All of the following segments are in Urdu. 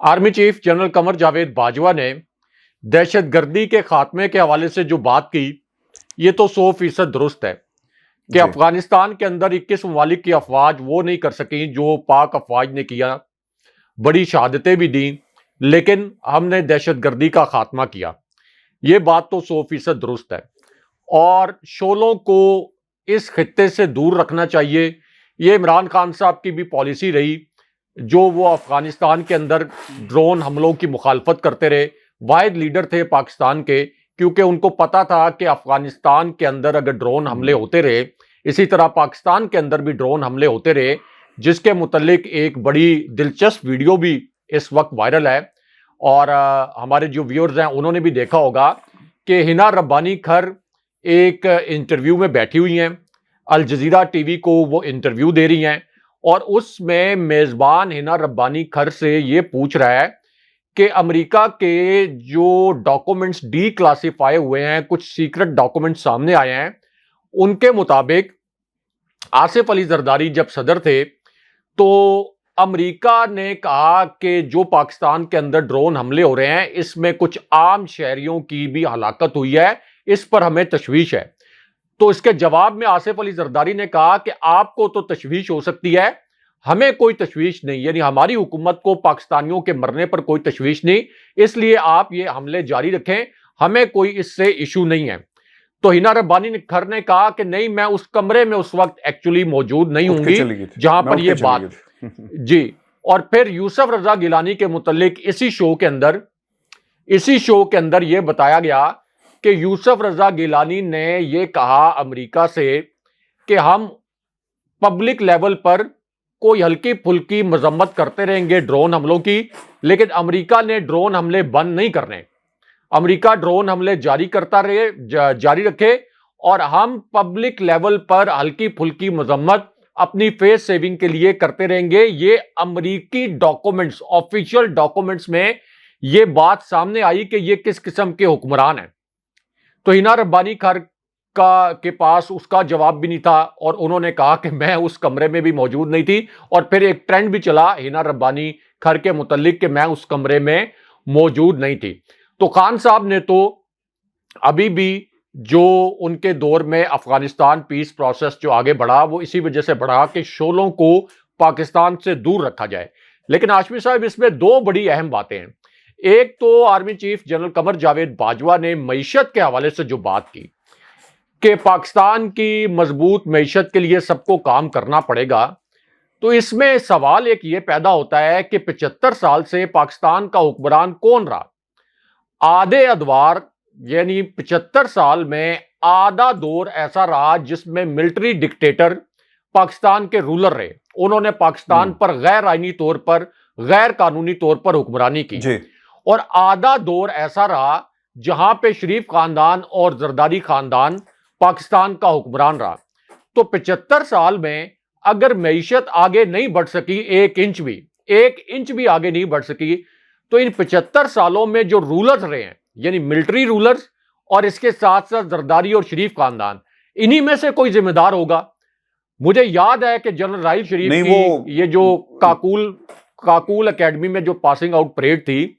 Army chief general Qamar Javed Bajwa نے دہشت گردی کے خاتمے کے حوالے سے جو بات کی یہ تو 100% درست ہے کہ افغانستان کے اندر 21 ممالک کی افواج وہ نہیں کر سکیں جو پاک افواج نے کیا. بڑی شہادتیں بھی دیں لیکن ہم نے دہشت گردی کا خاتمہ کیا. یہ بات تو 100% درست ہے اور شعلوں کو اس خطے سے دور رکھنا چاہیے. یہ عمران خان صاحب کی بھی پالیسی رہی جو وہ افغانستان کے اندر ڈرون حملوں کی مخالفت کرتے رہے. واحد لیڈر تھے پاکستان کے کیونکہ ان کو پتا تھا کہ افغانستان کے اندر اگر ڈرون حملے ہوتے رہے اسی طرح پاکستان کے اندر بھی ڈرون حملے ہوتے رہے، جس کے متعلق ایک بڑی دلچسپ ویڈیو بھی اس وقت وائرل ہے اور ہمارے جو ویورز ہیں انہوں نے بھی دیکھا ہوگا کہ ہنا ربانی کھر ایک انٹرویو میں بیٹھی ہوئی ہیں، الجزیرہ ٹی وی کو وہ انٹرویو دے رہی ہیں اور اس میں میزبان ہنا ربانی کھر سے یہ پوچھ رہا ہے کہ امریکہ کے جو ڈاکومنٹس ڈی کلاسیفائی ہوئے ہیں، کچھ سیکرٹ ڈاکومنٹس سامنے آئے ہیں، ان کے مطابق آصف علی زرداری جب صدر تھے تو امریکہ نے کہا کہ جو پاکستان کے اندر ڈرون حملے ہو رہے ہیں اس میں کچھ عام شہریوں کی بھی ہلاکت ہوئی ہے، اس پر ہمیں تشویش ہے. تو اس کے جواب میں آصف علی زرداری نے کہا کہ آپ کو تو تشویش ہو سکتی ہے، ہمیں کوئی تشویش نہیں، یعنی ہماری حکومت کو پاکستانیوں کے مرنے پر کوئی تشویش نہیں، اس لیے آپ یہ حملے جاری رکھیں، ہمیں کوئی اس سے ایشو نہیں ہے. تو ہنا ربانی کھر نے کہا کہ نہیں، میں اس کمرے میں اس وقت ایکچولی موجود نہیں ہوں گی جہاں پر یہ بات جی. اور پھر یوسف رضا گیلانی کے متعلق اسی شو کے اندر یہ بتایا گیا کہ یوسف رضا گیلانی نے یہ کہا امریکہ سے کہ ہم پبلک لیول پر کوئی ہلکی پھلکی مذمت کرتے رہیں گے ڈرون حملوں کی، لیکن امریکہ نے ڈرون حملے بند نہیں کرنے، امریکہ ڈرون حملے جاری رکھے اور ہم پبلک لیول پر ہلکی پھلکی مذمت اپنی فیس سیونگ کے لیے کرتے رہیں گے. یہ امریکی ڈاکومنٹس، آفیشیل ڈاکومنٹس میں یہ بات سامنے آئی کہ یہ کس قسم کے حکمران ہیں. تو ہنا ربانی کھر کے پاس اس کا جواب بھی نہیں تھا اور انہوں نے کہا کہ میں اس کمرے میں بھی موجود نہیں تھی، اور پھر ایک ٹرینڈ بھی چلا ہنا ربانی کھر کے متعلق کہ میں اس کمرے میں موجود نہیں تھی. تو خان صاحب نے تو ابھی بھی جو ان کے دور میں افغانستان پیس پروسیس جو آگے بڑھا وہ اسی وجہ سے بڑھا کہ شعلوں کو پاکستان سے دور رکھا جائے. لیکن ہاشمی صاحب اس میں دو بڑی اہم باتیں ہیں. ایک تو army chief general Qamar Javed Bajwa نے معیشت کے حوالے سے جو بات کی کہ پاکستان کی مضبوط معیشت کے لیے سب کو کام کرنا پڑے گا، تو اس میں سوال ایک یہ پیدا ہوتا ہے کہ 75 سال سے پاکستان کا حکمران کون رہا؟ آدھے ادوار یعنی 75 سال میں آدھا دور ایسا رہا جس میں ملٹری ڈکٹیٹر پاکستان کے رولر رہے، انہوں نے پاکستان پر غیر آئینی طور پر، غیر قانونی طور پر حکمرانی کی. اور آدھا دور ایسا رہا جہاں پہ شریف خاندان اور زرداری خاندان پاکستان کا حکمران رہا. تو 75 سال میں اگر معیشت آگے نہیں بڑھ سکی، ایک انچ بھی آگے نہیں بڑھ سکی، تو ان 75 سالوں میں جو رولرز رہے ہیں یعنی ملٹری رولرز اور اس کے ساتھ ساتھ زرداری اور شریف خاندان، انہی میں سے کوئی ذمہ دار ہوگا. مجھے یاد ہے کہ جنرل راحیل شریف کی یہ جو کاکول اکیڈمی میں جو پاسنگ آؤٹ پریڈ تھی،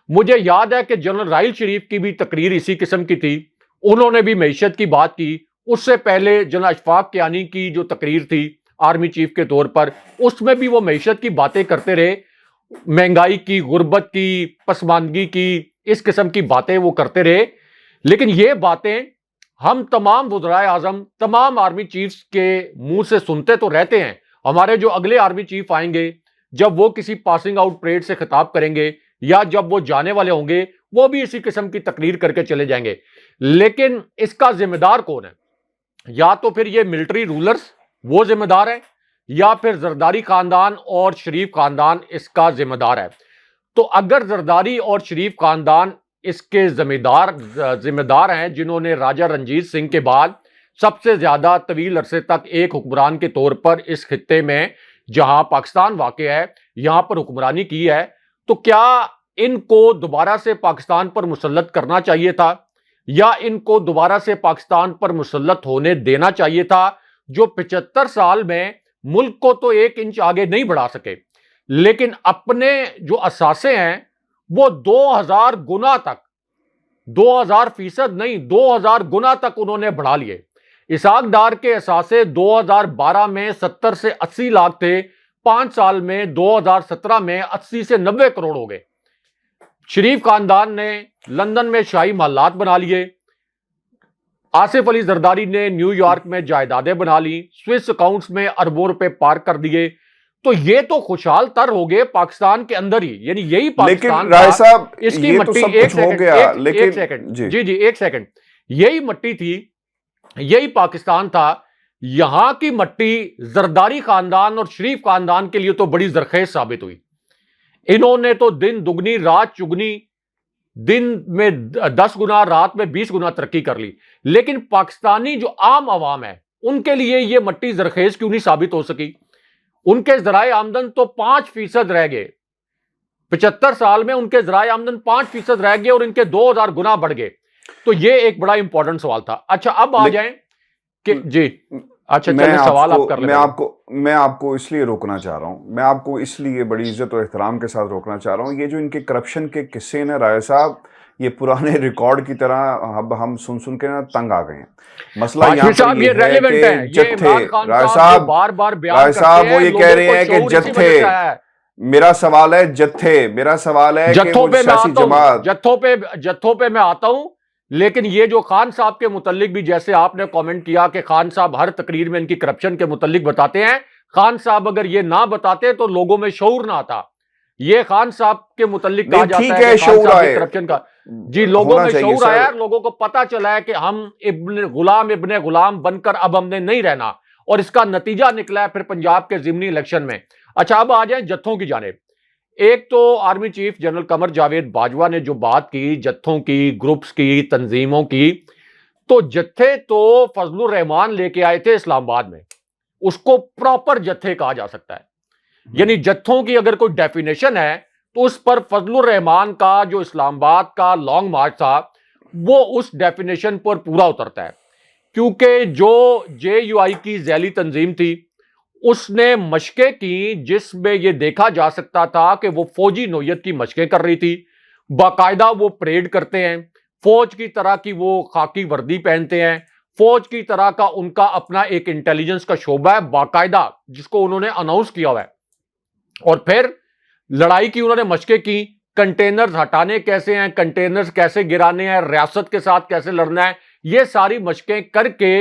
مجھے یاد ہے کہ جنرل راحیل شریف کی بھی تقریر اسی قسم کی تھی، انہوں نے بھی معیشت کی بات کی. اس سے پہلے جنرل اشفاق کیانی کی جو تقریر تھی آرمی چیف کے طور پر، اس میں بھی وہ معیشت کی باتیں کرتے رہے، مہنگائی کی، غربت کی، پسماندگی کی، اس قسم کی باتیں وہ کرتے رہے. لیکن یہ باتیں ہم تمام وزرائے اعظم، تمام آرمی چیفز کے منہ سے سنتے تو رہتے ہیں. ہمارے جو اگلے آرمی چیف آئیں گے جب وہ کسی پاسنگ آؤٹ پریڈ سے خطاب کریں گے یا جب وہ جانے والے ہوں گے وہ بھی اسی قسم کی تقریر کر کے چلے جائیں گے. لیکن اس کا ذمہ دار کون ہے؟ یا تو پھر یہ ملٹری رولرز وہ ذمہ دار ہیں یا پھر زرداری خاندان اور شریف خاندان اس کا ذمہ دار ہے. تو اگر زرداری اور شریف خاندان اس کے ذمہ دار ہیں جنہوں نے راجہ رنجیت سنگھ کے بعد سب سے زیادہ طویل عرصے تک ایک حکمران کے طور پر اس خطے میں جہاں پاکستان واقع ہے یہاں پر حکمرانی کی ہے، تو کیا ان کو دوبارہ سے پاکستان پر مسلط کرنا چاہیے تھا یا ان کو دوبارہ سے پاکستان پر مسلط ہونے دینا چاہیے تھا، جو 75 سال میں ملک کو تو ایک انچ آگے نہیں بڑھا سکے لیکن اپنے جو اثاثے ہیں وہ 2000 گنا تک، 2000% نہیں، 2000 گنا تک انہوں نے بڑھا لیے۔ اسحاق ڈار کے اثاثے 2012 میں 70 سے 80 لاکھ تھے، 5 سال میں 2017 میں 80 سے 90 کروڑ ہو گئے۔ شریف خاندان نے لندن میں شاہی محلات بنا لیے، آصف علی زرداری نے نیو یارک میں جائیدادیں بنا لی، سوئس اکاؤنٹس میں اربوں روپے پارک کر دیے۔ تو یہ تو خوشحال تر ہو گئے پاکستان کے اندر ہی، یعنی یہی پاکستان لیکن رائے صاحب اس کی یہ تو مٹی، سب ایک کچھ ہو گیا، لیکن ایک سیکنڈ جی ایک سیکنڈ، یہی مٹی تھی، یہی پاکستان تھا۔ یہاں کی مٹی زرداری خاندان اور شریف خاندان کے لیے تو بڑی زرخیز ثابت ہوئی۔ انہوں نے تو دن دگنی رات چگنی، دن میں 10 گنا رات میں 20 گنا ترقی کر لی، لیکن پاکستانی جو عام عوام ہے ان کے لیے یہ مٹی زرخیز کیوں نہیں ثابت ہو سکی؟ ان کے ذرائع آمدن تو 5% رہ گئے، 75 سال میں ان کے ذرائع آمدن 5% رہ گئے اور ان کے 2000 گنا بڑھ گئے۔ تو یہ ایک بڑا امپورٹنٹ سوال تھا۔ اچھا اب آ جائیں کہ جی اچھا چلیں سوال آپ کر لیں۔ میں آپ کو اس لیے روکنا چاہ رہا ہوں، میں آپ کو اس لیے بڑی عزت اور احترام کے ساتھ روکنا چاہ رہا ہوں، یہ جو ان کے کرپشن کے قصے ہیں رائے صاحب، یہ پرانے ریکارڈ کی طرح اب ہم سن کے نا تنگ آ گئے ہیں۔ مسئلہ یہاں پر یہ ہے کہ جتھے، رائے صاحب وہ یہ کہہ رہے ہیں کہ جتھے، میرا سوال ہے جتھے، میرا سوال ہے کہ وہ سیاسی جماعت، جتھوں پہ میں آتا ہوں، لیکن یہ جو خان صاحب کے متعلق بھی جیسے آپ نے کامنٹ کیا کہ خان صاحب ہر تقریر میں ان کی کرپشن کے متعلق بتاتے ہیں، خان صاحب اگر یہ نہ بتاتے تو لوگوں میں شعور نہ آتا۔ یہ خان صاحب کے متعلق کہا جاتا ہے کہ خان صاحب کی کرپشن کا جی لوگوں میں شعور آیا ہے، لوگوں کو پتا چلا ہے کہ ہم ابن غلام بن کر اب ہم نے نہیں رہنا، اور اس کا نتیجہ نکلا ہے پھر پنجاب کے ضمنی الیکشن میں۔ اچھا اب آ جائیں جتھوں کی جانب۔ ایک تو army chief general Qamar Javed Bajwa نے جو بات کی جتھوں کی، گروپس کی، تنظیموں کی، تو جتھے تو فضل الرحمان لے کے آئے تھے اسلام آباد میں، اس کو پراپر جتھے کہا جا سکتا ہے۔ یعنی جتھوں کی اگر کوئی ڈیفینیشن ہے تو اس پر فضل الرحمان کا جو اسلام آباد کا لانگ مارچ تھا وہ اس ڈیفینیشن پر پورا اترتا ہے، کیونکہ جو JUI کی ذیلی تنظیم تھی اس نے مشقیں کی جس میں یہ دیکھا جا سکتا تھا کہ وہ فوجی نوعیت کی مشقیں کر رہی تھی، باقاعدہ وہ پریڈ کرتے ہیں، فوج کی طرح کی وہ خاکی وردی پہنتے ہیں، فوج کی طرح کا ان کا اپنا ایک انٹیلیجنس کا شعبہ ہے باقاعدہ جس کو انہوں نے اناؤنس کیا ہوا ہے، اور پھر لڑائی کی انہوں نے مشقیں کی، کنٹینرز ہٹانے کیسے ہیں، کنٹینرز کیسے گرانے ہیں، ریاست کے ساتھ کیسے لڑنا ہے، یہ ساری مشقیں کر کے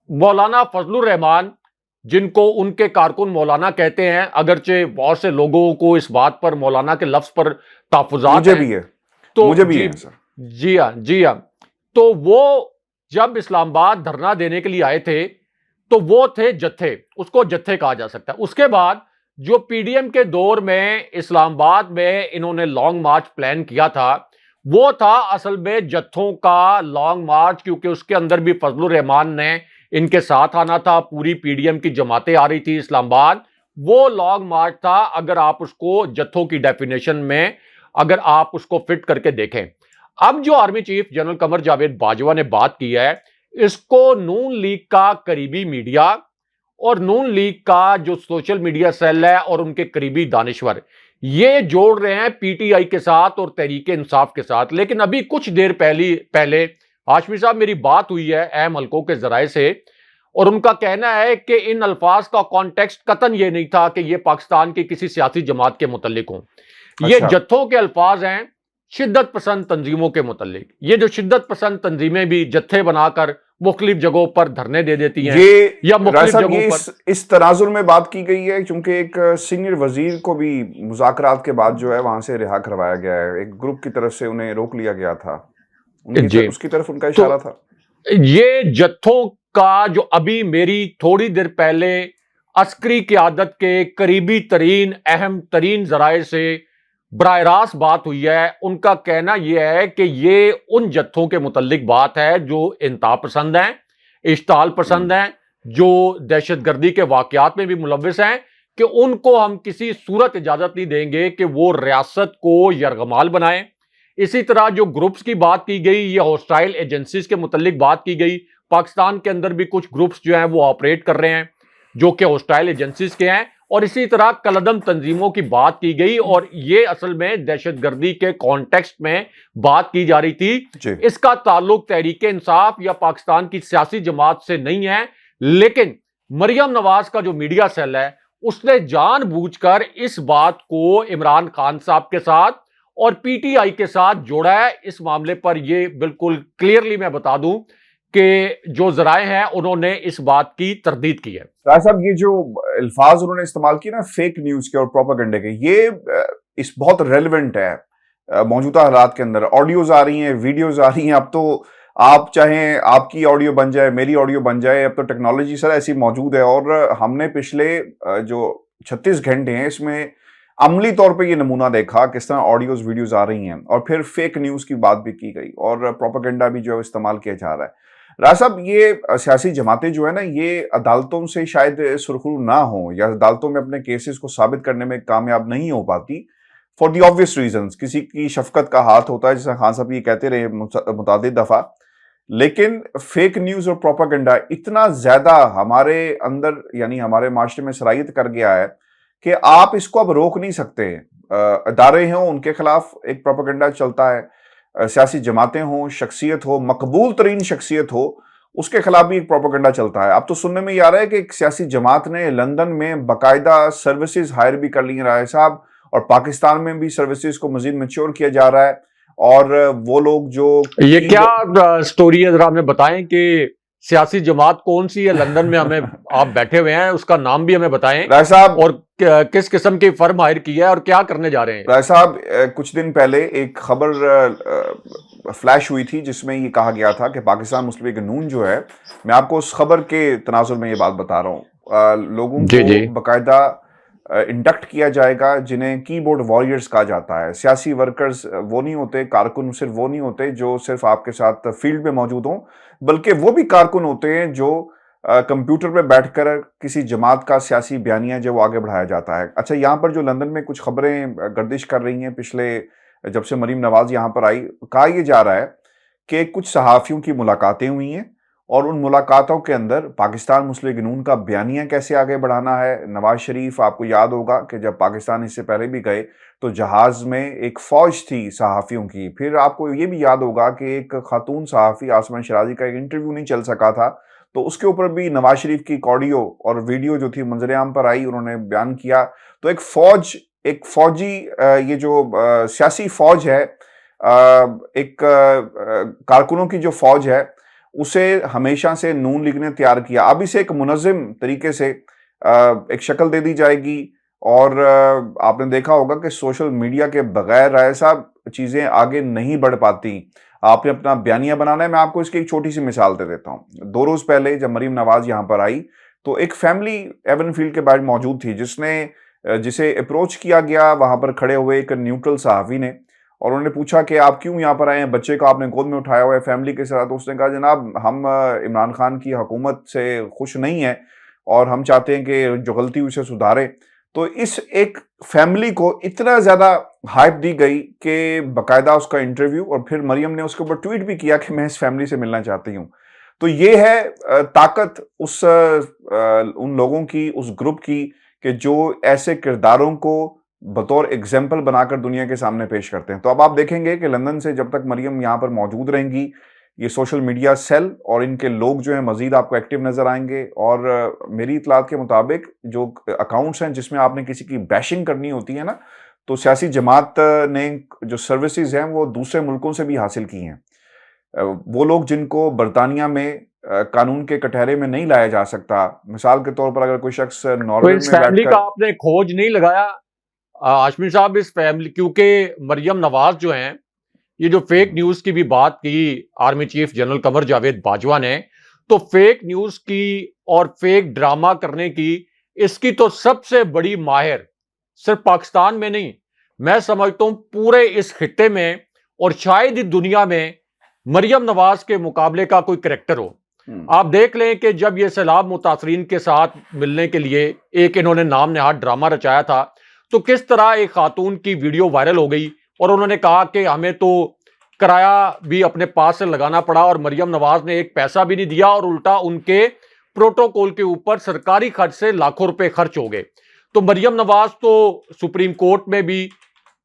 مولانا فضل الرحمان، جن کو ان کے کارکن مولانا کہتے ہیں، اگرچہ بہت سے لوگوں کو اس بات پر مولانا کے لفظ پر تحفظات ہیں، جی ہاں، تو وہ جب اسلام آباد دھرنا دینے کے لیے آئے تھے تو وہ تھے جتھے، اس کو جتھے کہا جا سکتا ہے۔ اس کے بعد جو PDM کے دور میں اسلام آباد میں انہوں نے لانگ مارچ پلان کیا تھا وہ تھا اصل میں جتھوں کا لانگ مارچ، کیونکہ اس کے اندر بھی فضل الرحمان نے ان کے ساتھ آنا تھا، پوری PDM کی جماعتیں آ رہی تھی اسلام آباد، وہ لانگ مارچ تھا اگر آپ اس کو جتھوں کی ڈیفینیشن میں اگر آپ اس کو فٹ کر کے دیکھیں۔ اب جو army chief general Qamar Javed Bajwa نے بات کی ہے، اس کو نون لیگ کا قریبی میڈیا اور نون لیگ کا جو سوشل میڈیا سیل ہے اور ان کے قریبی دانشور یہ جوڑ رہے ہیں PTI کے ساتھ اور تحریک انصاف کے ساتھ۔ لیکن ابھی کچھ دیر پہلے ہاشمی صاحب میری بات ہوئی ہے اہم حلقوں کے ذرائع سے، اور ان کا کہنا ہے کہ ان الفاظ کا کانٹیکسٹ قطعاً یہ نہیں تھا کہ یہ پاکستان کی کسی سیاسی جماعت کے متعلق ہوں۔ یہ جتھوں کے الفاظ ہیں شدت پسند تنظیموں کے متعلق، یہ جو شدت پسند تنظیمیں بھی جتھے بنا کر مختلف جگہوں پر دھرنے دے دیتی ہیں یا مختلف جگہوں پر، اس تناظر میں بات کی گئی ہے کیونکہ ایک سینئر وزیر کو بھی مذاکرات کے بعد جو ہے وہاں سے رہا کروایا گیا ہے، ایک گروپ کی طرف سے انہیں روک لیا گیا تھا، اس کی طرف ان کا اشارہ تھا۔ یہ جتھوں کا جو ابھی میری تھوڑی دیر پہلے عسکری قیادت کے قریبی ترین اہم ترین ذرائع سے براہ راست بات ہوئی ہے، ان کا کہنا یہ ہے کہ یہ ان جتھوں کے متعلق بات ہے جو انتہا پسند ہیں، اشتعال پسند ہیں، جو دہشت گردی کے واقعات میں بھی ملوث ہیں، کہ ان کو ہم کسی صورت اجازت نہیں دیں گے کہ وہ ریاست کو یرغمال بنائیں۔ اسی طرح جو گروپس کی بات کی گئی، یہ ہوسٹائل ایجنسیز کے متعلق بات کی گئی، پاکستان کے اندر بھی کچھ گروپس جو ہیں وہ آپریٹ کر رہے ہیں جو کہ ہوسٹائل ایجنسیز کے ہیں، اور اسی طرح کلعدم تنظیموں کی بات کی گئی، اور یہ اصل میں دہشت گردی کے کانٹیکسٹ میں بات کی جا رہی تھی۔ اس کا تعلق تحریک انصاف یا پاکستان کی سیاسی جماعت سے نہیں ہے، لیکن مریم نواز کا جو میڈیا سیل ہے اس نے جان بوجھ کر اس بات کو عمران خان صاحب کے ساتھ اور پی ٹی آئی کے ساتھ جوڑا ہے۔ اس معاملے پر یہ بالکل کلیئرلی میں بتا دوں کہ جو ذرائع ہیں انہوں نے اس بات کی تردید کی ہے۔ راج صاحب، یہ جو الفاظ انہوں نے استعمال کیے نا فیک نیوز کے اور پروپیگنڈے کے، یہ اس بہت ریلیونٹ ہے موجودہ حالات کے اندر۔ آڈیوز آ رہی ہیں، ویڈیوز آ رہی ہیں، اب تو آپ چاہیں آپ کی آڈیو بن جائے، میری آڈیو بن جائے، اب تو ٹیکنالوجی سر ایسی موجود ہے، اور ہم نے پچھلے جو 36 گھنٹے ہیں اس میں عملی طور پہ یہ نمونہ دیکھا کس طرح آڈیوز ویڈیوز آ رہی ہیں، اور پھر فیک نیوز کی بات بھی کی گئی اور پروپیگنڈا بھی جو ہے استعمال کیا جا رہا ہے۔ راج صاحب، یہ سیاسی جماعتیں جو ہے نا، یہ عدالتوں سے شاید سرخرو نہ ہوں یا عدالتوں میں اپنے کیسز کو ثابت کرنے میں کامیاب نہیں ہو پاتی فار دی آبویس ریزنز۔ کسی کی شفقت کا ہاتھ ہوتا ہے، جیسا خان صاحب یہ کہتے رہے متعدد دفعہ، لیکن فیک نیوز اور پروپیگنڈا اتنا زیادہ ہمارے اندر یعنی ہمارے معاشرے میں سرایت کر گیا ہے کہ آپ اس کو اب روک نہیں سکتے۔ ادارے ہوں ان کے خلاف ایک پروپیگنڈا چلتا ہے، سیاسی جماعتیں ہوں، شخصیت ہو، مقبول ترین شخصیت ہو، اس کے خلاف بھی ایک پروپیگنڈا چلتا ہے۔ اب تو سننے میں یہ آ رہا ہے کہ ایک سیاسی جماعت نے لندن میں باقاعدہ سروسز ہائر بھی کر لی ہیں رائے صاحب، اور پاکستان میں بھی سروسز کو مزید میچور کیا جا رہا ہے، اور وہ لوگ جو یہ کیا سٹوری ہے ذرا ہمیں بتائیں کہ سیاسی جماعت کون سی ہے لندن میں؟ ہمیں آپ بیٹھے ہوئے ہیں، اس کا نام بھی ہمیں بتائیں، رائے صاحب، اور کس قسم کی فرم ہائر کی ہے اور کیا کرنے جا رہے ہیں؟ رائے صاحب، کچھ دن پہلے ایک خبر فلیش ہوئی تھی جس میں یہ کہا گیا تھا کہ پاکستان مسلم لیگ نون جو ہے، میں آپ کو اس خبر کے تناظر میں یہ بات بتا رہا ہوں، لوگوں کو باقاعدہ انڈکٹ کیا جائے گا جنہیں کی بورڈ وارئرز کہا جاتا ہے۔ سیاسی ورکرز وہ نہیں ہوتے، کارکن صرف وہ نہیں ہوتے جو صرف آپ کے ساتھ فیلڈ میں موجود ہوں، بلکہ وہ بھی کارکن ہوتے ہیں جو کمپیوٹر پہ بیٹھ کر کسی جماعت کا سیاسی بیانیہ جو وہ آگے بڑھایا جاتا ہے۔ اچھا، یہاں پر جو لندن میں کچھ خبریں گردش کر رہی ہیں پچھلے جب سے مریم نواز یہاں پر آئی، کہا یہ جا رہا ہے کہ کچھ صحافیوں کی ملاقاتیں ہوئی ہیں، اور ان ملاقاتوں کے اندر پاکستان مسلم لیگ نون کا بیانیہ کیسے آگے بڑھانا ہے۔ نواز شریف، آپ کو یاد ہوگا کہ جب پاکستان اس سے پہلے بھی گئے تو جہاز میں ایک فوج تھی صحافیوں کی، پھر آپ کو یہ بھی یاد ہوگا کہ ایک خاتون صحافی آسمان شرازی کا ایک انٹرویو نہیں چل سکا تھا، تو اس کے اوپر بھی نواز شریف کی ایک آڈیو اور ویڈیو جو تھی منظر عام پر آئی، انہوں نے بیان کیا۔ تو ایک فوجی یہ جو سیاسی فوج ہے، ایک کارکنوں کی جو فوج ہے، اسے ہمیشہ سے نون لیگ نے تیار کیا۔ اب اسے ایک منظم طریقے سے ایک شکل دے دی جائے گی، اور آپ نے دیکھا ہوگا کہ سوشل میڈیا کے بغیر رائے صاحب چیزیں آگے نہیں بڑھ پاتی۔ آپ نے اپنا بیانیہ بنانا ہے۔ میں آپ کو اس کی ایک چھوٹی سی مثال دے دیتا ہوں۔ 2 روز پہلے جب مریم نواز یہاں پر آئی تو ایک فیملی ایون فیلڈ کے باہر موجود تھی جسے اپروچ کیا گیا وہاں پر کھڑے ہوئے ایک نیوٹرل صحافی نے، اور انہوں نے پوچھا کہ آپ کیوں یہاں پر آئے ہیں، بچے کو آپ نے گود میں اٹھایا ہوا ہے فیملی کے ساتھ۔ تو اس نے کہا جناب ہم عمران خان کی حکومت سے خوش نہیں ہیں، اور ہم چاہتے ہیں کہ جو غلطی اسے سدھارے۔ تو اس ایک فیملی کو اتنا زیادہ ہائپ دی گئی کہ باقاعدہ اس کا انٹرویو، اور پھر مریم نے اس کے اوپر ٹویٹ بھی کیا کہ میں اس فیملی سے ملنا چاہتی ہوں۔ تو یہ ہے طاقت ان لوگوں کی، اس گروپ کی، کہ جو ایسے کرداروں کو بطور ایگزامپل بنا کر دنیا کے سامنے پیش کرتے ہیں۔ تو اب آپ دیکھیں گے کہ لندن سے جب تک مریم یہاں پر موجود رہیں گی، یہ سوشل میڈیا سیل اور ان کے لوگ جو ہیں مزید آپ کو ایکٹیو نظر آئیں گے، اور میری اطلاعات کے مطابق جو اکاؤنٹس ہیں جس میں آپ نے کسی کی بیشنگ کرنی ہوتی ہے نا، تو سیاسی جماعت نے جو سروسز ہیں وہ دوسرے ملکوں سے بھی حاصل کی ہیں۔ وہ لوگ جن کو برطانیہ میں قانون کے کٹہرے میں نہیں لایا جا سکتا، مثال کے طور پر اگر کوئی شخص ناروے میں فیملی کا آپ نے کھوج نہیں لگایا ہاشمی صاحب؟ اس فیملی، کیونکہ مریم نواز جو ہیں، یہ جو فیک نیوز کی بھی بات کی army chief general Qamar Javed Bajwa نے، تو فیک نیوز کی اور فیک ڈرامہ کرنے کی اس کی تو سب سے بڑی ماہر صرف پاکستان میں نہیں، میں سمجھتا ہوں پورے اس خطے میں اور شاید ہی دنیا میں مریم نواز کے مقابلے کا کوئی کریکٹر ہو۔ آپ دیکھ لیں کہ جب یہ سیلاب متاثرین کے ساتھ ملنے کے لیے ایک انہوں نے نام نہاد ڈرامہ رچایا تھا، تو کس طرح ایک خاتون کی ویڈیو وائرل ہو گئی، اور انہوں نے کہا کہ ہمیں تو کرایہ بھی اپنے پاس سے لگانا پڑا، اور مریم نواز نے ایک پیسہ بھی نہیں دیا، اور الٹا ان کے پروٹوکول کے اوپر سرکاری خرچ سے لاکھوں روپے خرچ ہو گئے۔ تو مریم نواز تو سپریم کورٹ میں بھی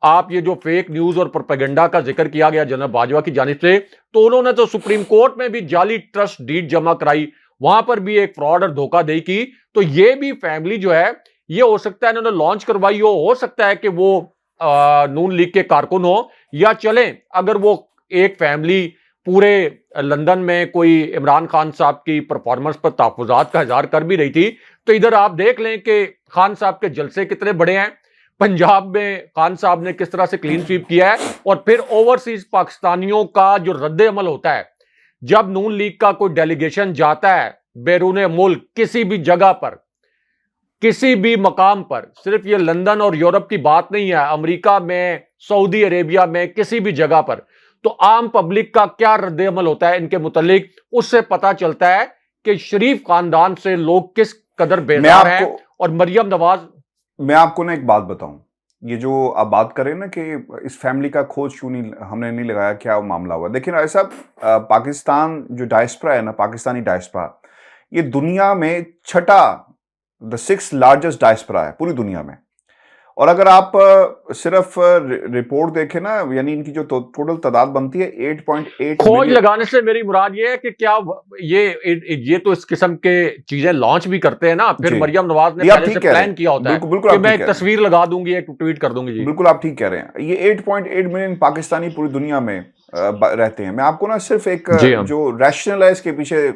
آپ یہ جو فیک نیوز اور پروپیگنڈا کا ذکر کیا گیا جنرل باجوہ کی جانب سے، تو انہوں نے تو سپریم کورٹ میں بھی جعلی ٹرسٹ ڈیڈ جمع کرائی، وہاں پر بھی ایک فراڈ اور دھوکہ دہی کی. تو یہ بھی فیملی جو ہے یہ ہو سکتا ہے انہوں نے لانچ کروائی ہو سکتا ہے کہ وہ نون لیگ کے کارکن ہو، یا چلیں اگر وہ ایک فیملی پورے لندن میں کوئی عمران خان صاحب کی پرفارمنس پر تحفظات کا اظہار کر بھی رہی تھی، تو ادھر آپ دیکھ لیں کہ خان صاحب کے جلسے کتنے بڑے ہیں، پنجاب میں خان صاحب نے کس طرح سے کلین سویپ کیا ہے، اور پھر اوورسیز پاکستانیوں کا جو رد عمل ہوتا ہے جب نون لیگ کا کوئی ڈیلیگیشن جاتا ہے بیرون ملک کسی بھی جگہ پر، کسی بھی مقام پر، صرف یہ لندن اور یورپ کی بات نہیں ہے، امریکہ میں، سعودی عربیہ میں، کسی بھی جگہ پر، تو عام پبلک کا کیا رد عمل ہوتا ہے ان کے متعلق، اس سے پتا چلتا ہے کہ شریف خاندان سے لوگ کس قدر بیزار ہیں. اور مریم نواز، میں آپ کو نا ایک بات بتاؤں، یہ جو آپ بات کریں نا کہ اس فیملی کا کھوج کیوں نہیں ہم نے نہیں لگایا، کیا وہ معاملہ ہوا. دیکھیں ایسا پاکستان جو ڈائسپرا ہے نا، پاکستانی ڈائسپرا، یہ دنیا میں چھٹا سکس لارجسٹ ڈائسپرا ہے پوری دنیا میں. اور اگر آپ صرف رپورٹ دیکھیں نا، یعنی ان کی جو ٹوٹل تعداد بنتی ہے 8.8 کھوج لگانے سے میری مراد یہ ہے کہ کیا یہ تو اس قسم کے چیزیں لانچ بھی کرتے ہیں نا، پھر مریم نواز نے پہلے سے پلان کیا ہوتا ہے کہ میں ایک تصویر لگا دوں گی، ایک ٹویٹ کر دوں گی. جی بالکل آپ ٹھیک کہہ رہے ہیں. یہ 8.8 ملین پاکستانی پوری دنیا میں رہتے ہیں. میں آپ کو نا صرف ایک جو ریشنل ہے اس کے پیچھے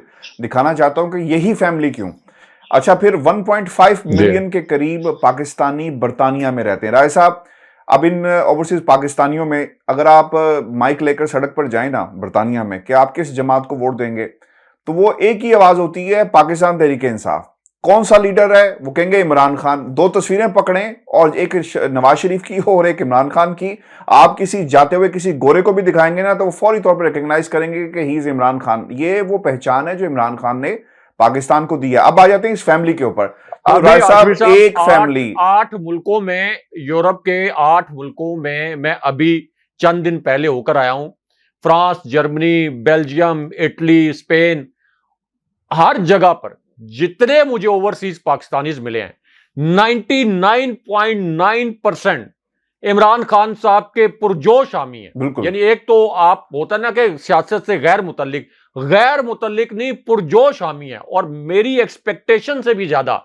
دکھانا چاہتا ہوں کہ یہی فیملی کیوں. اچھا، پھر 1.5 ملین کے قریب پاکستانی برطانیہ میں رہتے ہیں. رائے صاحب، اب ان اوورسیز پاکستانیوں میں اگر آپ مائک لے کر سڑک پر جائیں نا برطانیہ میں کہ آپ کس جماعت کو ووٹ دیں گے، تو وہ ایک ہی آواز ہوتی ہے، پاکستان تحریک انصاف. کون سا لیڈر ہے؟ وہ کہیں گے عمران خان. دو تصویریں پکڑیں، اور ایک نواز شریف کی اور ایک عمران خان کی، آپ کسی جاتے ہوئے کسی گورے کو بھی دکھائیں گے نا تو وہ فوری طور پر ریکگنائز کریں گے کہ ہی از عمران خان. یہ وہ پہچان ہے جو عمران خان نے پاکستان کو دیا. اب آ جاتے ہیں اس فیملی کے اوپر. ایک فیملی 8 ملکوں میں، یورپ کے 8 ملکوں میں ابھی چند دن پہلے ہو کر آیا ہوں. فرانس، جرمنی، بیلجیم، اٹلی، اسپین، ہر جگہ پر جتنے مجھے اوورسیز پاکستانیز ملے ہیں 99.9% عمران خان صاحب کے پرجوش حامی ہیں. یعنی ایک تو آپ ہوتا نا کہ سیاست سے غیر متعلق نہیں، پرجوش حامی ہیں، اور میری ایکسپیکٹیشن سے بھی زیادہ.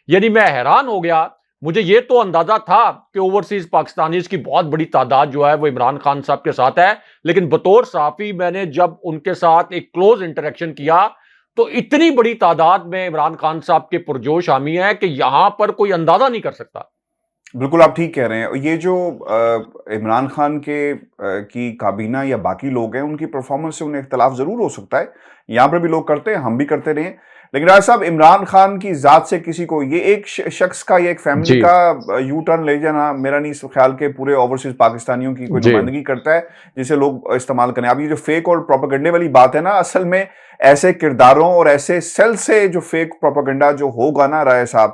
یعنی میں حیران ہو گیا. مجھے یہ تو اندازہ تھا کہ اوورسیز پاکستانیز کی بہت بڑی تعداد جو ہے وہ عمران خان صاحب کے ساتھ ہے، لیکن بطور صحافی میں نے جب ان کے ساتھ ایک کلوز انٹریکشن کیا تو اتنی بڑی تعداد میں عمران خان صاحب کے پرجوش حامی ہیں کہ یہاں پر کوئی اندازہ نہیں کر سکتا. بالکل آپ ٹھیک کہہ رہے ہیں. یہ جو عمران خان کی کابینہ یا باقی لوگ ہیں، ان کی پرفارمنس سے انہیں اختلاف ضرور ہو سکتا ہے. یہاں پر بھی لوگ کرتے ہیں، ہم بھی کرتے رہے ہیں. لیکن راج صاحب، عمران خان کی ذات سے کسی کو، یہ ایک شخص کا، یہ ایک فیملی کا یو ٹرن لے جانا میرا نہیں خیال کہ پورے اوورسیز پاکستانیوں کی کوئی نمائندگی کرتا ہے جسے لوگ استعمال کریں. اب یہ جو فیک اور پروپیگنڈے والی بات ہے نا، اصل میں ایسے کرداروں اور ایسے سیل سے جو فیک پروپیگنڈا جو ہوگا نا رائے صاحب،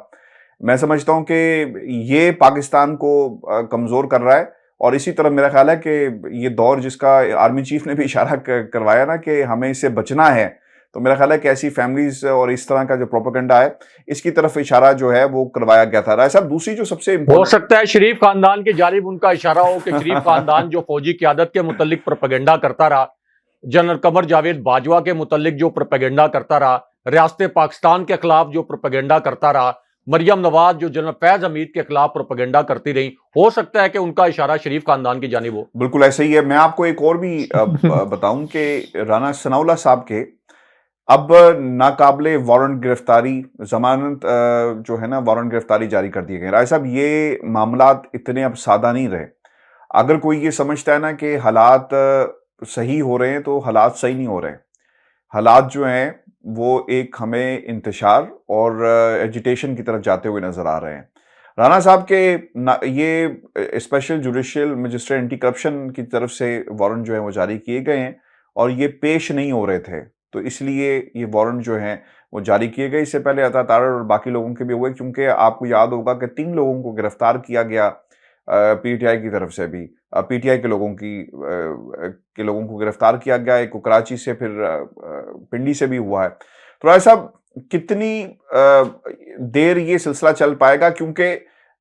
میں سمجھتا ہوں کہ یہ پاکستان کو کمزور کر رہا ہے. اور اسی طرح میرا خیال ہے کہ یہ دور جس کا آرمی چیف نے بھی اشارہ کروایا نا کہ ہمیں اس سے بچنا ہے، تو میرا خیال ہے کہ ایسی فیملیز اور اس طرح کا جو پروپیگنڈا ہے اس کی طرف اشارہ جو ہے وہ کروایا گیا تھا. رائے صاحب، دوسری جو سب سے ہو سکتا ہے شریف خاندان کی جانب ان کا اشارہ ہو کہ شریف خاندان جو فوجی قیادت کے متعلق پروپیگنڈا کرتا رہا، جنرل قمر جاوید باجوہ کے متعلق جو پروپیگنڈا کرتا رہا، ریاست پاکستان کے خلاف جو پروپیگنڈا کرتا رہا، مریم نواز جو جنرل فیض حمید کے خلاف پروپیگنڈا کرتی رہی، ہو سکتا ہے کہ ان کا اشارہ شریف خاندان کی جانب ہو. بالکل ایسا ہی ہے. میں آپ کو ایک اور بھی بتاؤں کہ رانا ثناءاللہ صاحب کے اب ناقابل وارنٹ گرفتاری، ضمانت جو ہے نا وارنٹ گرفتاری جاری کر دیے گئے. رائے صاحب، یہ معاملات اتنے اب سادہ نہیں رہے. اگر کوئی یہ سمجھتا ہے نا کہ حالات صحیح ہو رہے ہیں تو حالات صحیح نہیں ہو رہے. حالات جو ہیں وہ ایک ہمیں انتشار اور ایجیٹیشن کی طرف جاتے ہوئے نظر آ رہے ہیں. رانا صاحب کے یہ special judicial magistrate anti corruption کی طرف سے وارنٹ جو ہیں وہ جاری کیے گئے ہیں، اور یہ پیش نہیں ہو رہے تھے، تو اس لیے یہ وارنٹ جو ہیں وہ جاری کیے گئے. اس سے پہلے عطا تارڑ اور باقی لوگوں کے بھی ہوئے، کیونکہ آپ کو یاد ہوگا کہ 3 لوگوں کو گرفتار کیا گیا پی ٹی آئی کی طرف سے بھی، پی ٹی آئی کے لوگوں کو گرفتار کیا گیا. ایک کو کراچی سے، پھر پنڈی سے بھی ہوا ہے. تو رائے صاحب، کتنی دیر یہ سلسلہ چل پائے گا؟ کیونکہ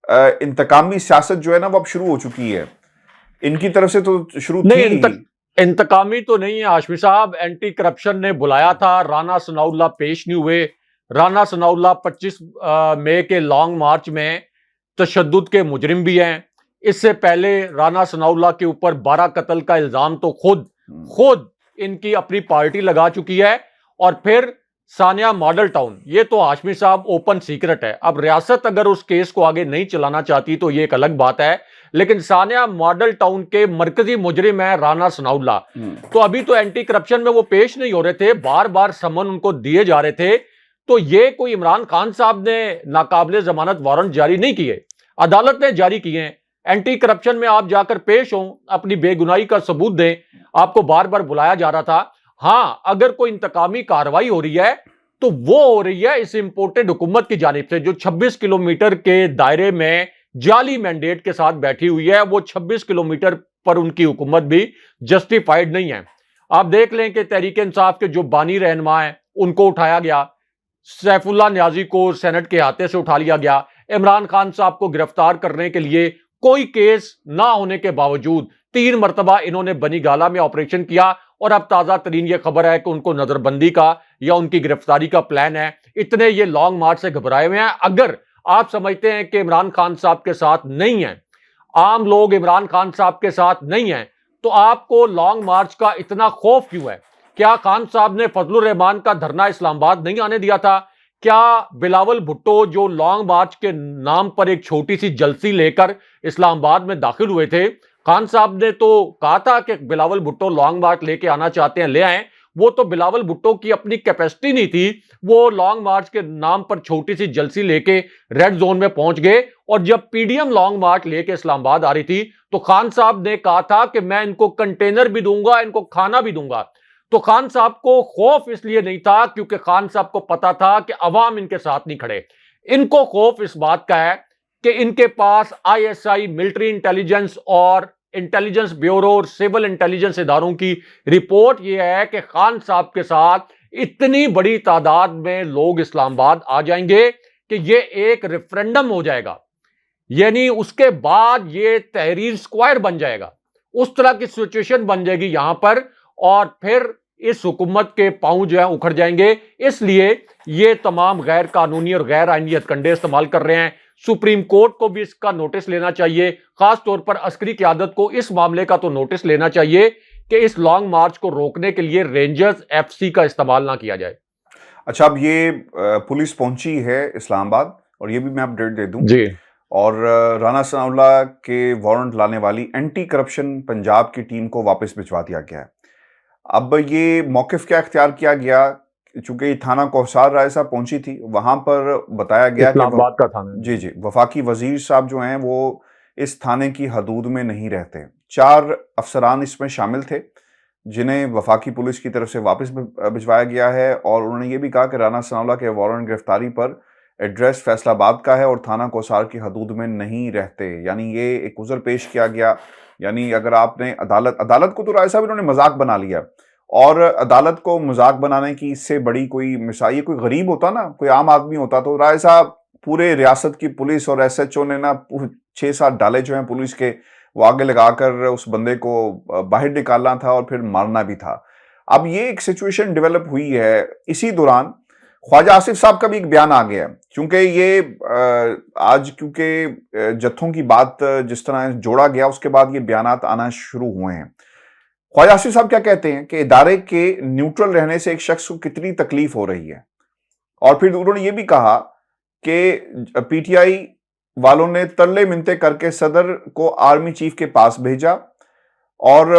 انتقامی سیاست جو ہے نا وہ اب شروع ہو چکی ہے. ان کی طرف سے تو شروع تھی نہیں ہی. انتقامی تو نہیں ہے ہاشمی صاحب. اینٹی کرپشن نے بلایا تھا, رانا ثناء اللہ پیش نہیں ہوئے. رانا ثناء اللہ 25 مئی کے لانگ مارچ میں تشدد کے مجرم بھی ہیں. اس سے پہلے رانا ثناء اللہ کے اوپر 12 قتل کا الزام تو خود ان کی اپنی پارٹی لگا چکی ہے. اور پھر ثانیہ ماڈل ٹاؤن, یہ تو ہاشمی صاحب اوپن سیکرٹ ہے. اب ریاست اگر اس کیس کو آگے نہیں چلانا چاہتی تو یہ ایک الگ بات ہے, لیکن ثانیہ ماڈل ٹاؤن کے مرکزی مجرم ہے رانا ثناء اللہ. تو ابھی تو اینٹی کرپشن میں وہ پیش نہیں ہو رہے تھے, بار بار سمن ان کو دیے جا رہے تھے. تو یہ کوئی عمران خان صاحب نے ناقابل ضمانت وارنٹ جاری نہیں کیے, عدالت نے جاری کیے ہیں. اینٹی کرپشن میں آپ جا کر پیش ہوں, اپنی بے گناہی کا ثبوت دیں. آپ کو بار بار بلایا جا رہا تھا. ہاں, اگر کوئی انتقامی کارروائی ہو رہی ہے تو وہ ہو رہی ہے اس امپورٹڈ حکومت کی جانب سے, جو 26 کلومیٹر کے دائرے میں جعلی مینڈیٹ کے ساتھ بیٹھی ہوئی ہے. وہ 26 کلومیٹر پر ان کی حکومت بھی جسٹیفائیڈ نہیں ہے. آپ دیکھ لیں کہ تحریک انصاف کے جو بانی رہنما ہیں ان کو اٹھایا گیا, سیف اللہ نیازی کو سینٹ کے احاطے سے اٹھا لیا گیا. عمران خان صاحب کو گرفتار کرنے کے لیے کوئی کیس نہ ہونے کے باوجود 3 مرتبہ انہوں نے بنی گالا میں آپریشن کیا, اور اب تازہ ترین یہ خبر ہے کہ ان کو نظر بندی کا یا ان کی گرفتاری کا پلان ہے. اتنے یہ لانگ مارچ سے گھبرائے ہوئے ہیں. اگر آپ سمجھتے ہیں کہ عمران خان صاحب کے ساتھ نہیں ہیں, عام لوگ عمران خان صاحب کے ساتھ نہیں ہیں, تو آپ کو لانگ مارچ کا اتنا خوف کیوں ہے؟ کیا خان صاحب نے فضل الرحمان کا دھرنا اسلام آباد نہیں آنے دیا تھا؟ کیا بلاول بھٹو جو لانگ مارچ کے نام پر ایک چھوٹی سی جلسی لے کر اسلام آباد میں داخل ہوئے تھے, خان صاحب نے تو کہا تھا کہ بلاول بھٹو لانگ مارچ لے کے آنا چاہتے ہیں لے آئیں. وہ تو بلاول بھٹو کی اپنی کیپیسٹی نہیں تھی, وہ لانگ مارچ کے نام پر چھوٹی سی جلسی لے کے ریڈ زون میں پہنچ گئے. اور جب پی ڈی ایم لانگ مارچ لے کے اسلام آباد آ رہی تھی تو خان صاحب نے کہا تھا کہ میں ان کو کنٹینر بھی دوں گا, ان کو کھانا بھی دوں گا. تو خان صاحب کو خوف اس لیے نہیں تھا کیونکہ خان صاحب کو پتا تھا کہ عوام ان کے ساتھ نہیں کھڑے. ان کو خوف اس بات کا ہے کہ ان کے پاس ISI, military intelligence اور انٹیلیجنس بیورو اور سول انٹیلیجنس اداروں کی رپورٹ یہ ہے کہ خان صاحب کے ساتھ اتنی بڑی تعداد میں لوگ اسلام آباد آ جائیں گے کہ یہ ایک ریفرنڈم ہو جائے گا, یعنی اس کے بعد یہ تحریر اسکوائر بن جائے گا. اس طرح کی سچویشن بن جائے گی یہاں پر, اور پھر اس حکومت کے پاؤں جو ہیں اکھڑ جائیں گے. اس لیے یہ تمام غیر قانونی اور غیر آئینی ہتھکنڈے استعمال کر رہے ہیں. سپریم کورٹ کو بھی اس کا نوٹس لینا چاہیے, خاص طور پر عسکری قیادت کو اس معاملے کا تو نوٹس لینا چاہیے کہ اس لانگ مارچ کو روکنے کے لیے رینجرز ایف سی کا استعمال نہ کیا جائے. اچھا, اب یہ پولیس پہنچی ہے اسلام آباد, اور یہ بھی میں اپڈیٹ دے دوں جی, اور رانا ثناء اللہ کے وارنٹ لانے والی اینٹی کرپشن پنجاب کی ٹیم کو واپس بھجوا دیا گیا ہے. اب یہ موقف کیا اختیار کیا گیا, چونکہ یہ تھانہ کوثر رائے صاحب پہنچی تھی, وہاں پر بتایا گیا اسلام آباد کا تھانہ, جی وفاقی وزیر صاحب جو ہیں وہ اس تھانے کی حدود میں نہیں رہتے. 4 افسران اس میں شامل تھے جنہیں وفاقی پولیس کی طرف سے واپس بھجوایا گیا ہے, اور انہوں نے یہ بھی کہا کہ رانا ثناء اللہ کے وارنٹ گرفتاری پر ایڈریس فیصل آباد کا ہے اور تھانہ کوثر کی حدود میں نہیں رہتے. یعنی یہ ایک عذر پیش کیا گیا. یعنی اگر آپ نے عدالت کو تو رائے صاحب انہوں نے مذاق بنا لیا, اور عدالت کو مذاق بنانے کی اس سے بڑی کوئی مثال, یہ کوئی غریب ہوتا نا, کوئی عام آدمی ہوتا تو رائے صاحب پورے ریاست کی پولیس اور ایس ایچ او نے نا 6-7 ڈالے جو ہیں پولیس کے وہ آگے لگا کر اس بندے کو باہر نکالنا تھا اور پھر مارنا بھی تھا. اب یہ ایک سچویشن ڈیولپ ہوئی ہے. اسی دوران خواجہ آصف صاحب کا بھی ایک بیان آ گیا, چونکہ یہ آج کیونکہ جتھوں کی بات جس طرح جوڑا گیا اس کے بعد یہ بیانات آنا شروع ہوئے ہیں. خواجہ آصف صاحب کیا کہتے ہیں کہ ادارے کے نیوٹرل رہنے سے ایک شخص کو کتنی تکلیف ہو رہی ہے, اور پھر انہوں نے یہ بھی کہا کہ پی ٹی آئی والوں نے ترلے منتے کر کے صدر کو آرمی چیف کے پاس بھیجا, اور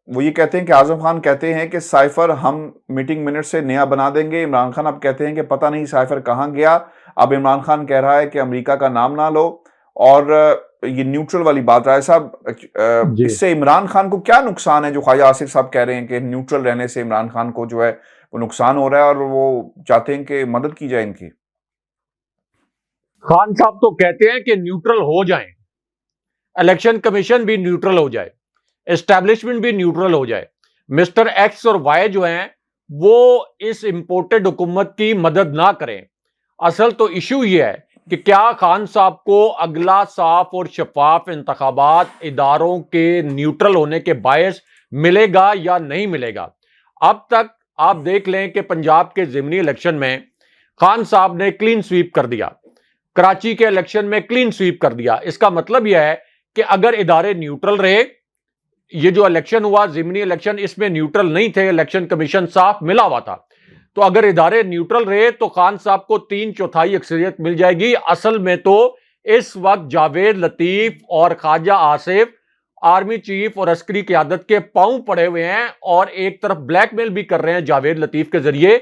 وہ یہ کہتے ہیں کہ اعظم خان کہتے ہیں کہ سائفر ہم میٹنگ منٹ سے نیا بنا دیں گے. عمران خان اب کہتے ہیں کہ پتہ نہیں سائفر کہاں گیا. اب عمران خان کہہ رہا ہے کہ امریکہ کا نام نہ لو, اور یہ نیوٹرل والی بات رائے صاحب, اس سے عمران خان کو کیا نقصان ہے جو خواجہ آصف صاحب کہہ رہے ہیں کہ نیوٹرل رہنے سے عمران خان کو جو ہے وہ نقصان ہو رہا ہے اور وہ چاہتے ہیں کہ مدد کی جائے ان کی؟ خان صاحب تو کہتے ہیں کہ نیوٹرل ہو جائیں, الیکشن کمیشن بھی نیوٹرل ہو جائے, اسٹیبلشمنٹ بھی نیوٹرل ہو جائے. مسٹر ایکس اور وائی جو ہیں وہ اس امپورٹڈ حکومت کی مدد نہ کریں. اصل تو ایشو یہ ہے کہ کیا خان صاحب کو اگلا صاف اور شفاف انتخابات اداروں کے نیوٹرل ہونے کے باعث ملے گا یا نہیں ملے گا. اب تک آپ دیکھ لیں کہ پنجاب کے ضمنی الیکشن میں خان صاحب نے کلین سویپ کر دیا, کراچی کے الیکشن میں کلین سویپ کر دیا. اس کا مطلب یہ ہے کہ اگر ادارے نیوٹرل رہے, یہ جو الیکشن ہوا ضمنی الیکشن, اس میں نیوٹرل نہیں تھے, الیکشن کمیشن صاف ملا ہوا تھا, تو اگر ادارے نیوٹرل رہے تو خان صاحب کو 3/4 اکثریت مل جائے گی. اصل میں تو اس وقت جاوید لطیف اور خواجہ آصف آرمی چیف اور عسکری قیادت کے پاؤں پڑے ہوئے ہیں, اور ایک طرف بلیک میل بھی کر رہے ہیں جاوید لطیف کے ذریعے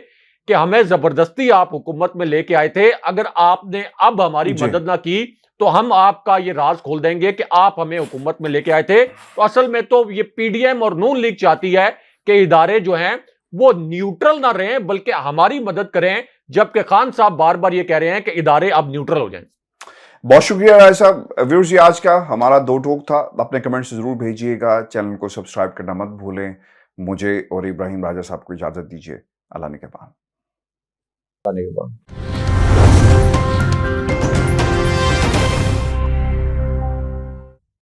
کہ ہمیں زبردستی آپ حکومت میں لے کے آئے تھے, اگر آپ نے اب ہماری مدد نہ کی تو ہم آپ کا یہ راز کھول دیں گے کہ آپ ہمیں حکومت میں لے کے آئے تھے. تو اصل میں تو یہ پی ڈی ایم اور نون لیگ چاہتی ہے کہ ادارے جو ہیں وہ نیوٹرل نہ رہیں بلکہ ہماری مدد کریں, جبکہ خان صاحب بار بار یہ کہہ رہے ہیں کہ ادارے اب نیوٹرل ہو جائیں. بہت شکریہ رائے صاحب. ویورز یہ آج کا ہمارا دو ٹوک تھا. اپنے کمنٹس ضرور بھیجیے گا, چینل کو سبسکرائب کرنا مت بھولیں. مجھے اور ابراہیم راجہ صاحب کو اجازت دیجیے. اللہ نگہبان.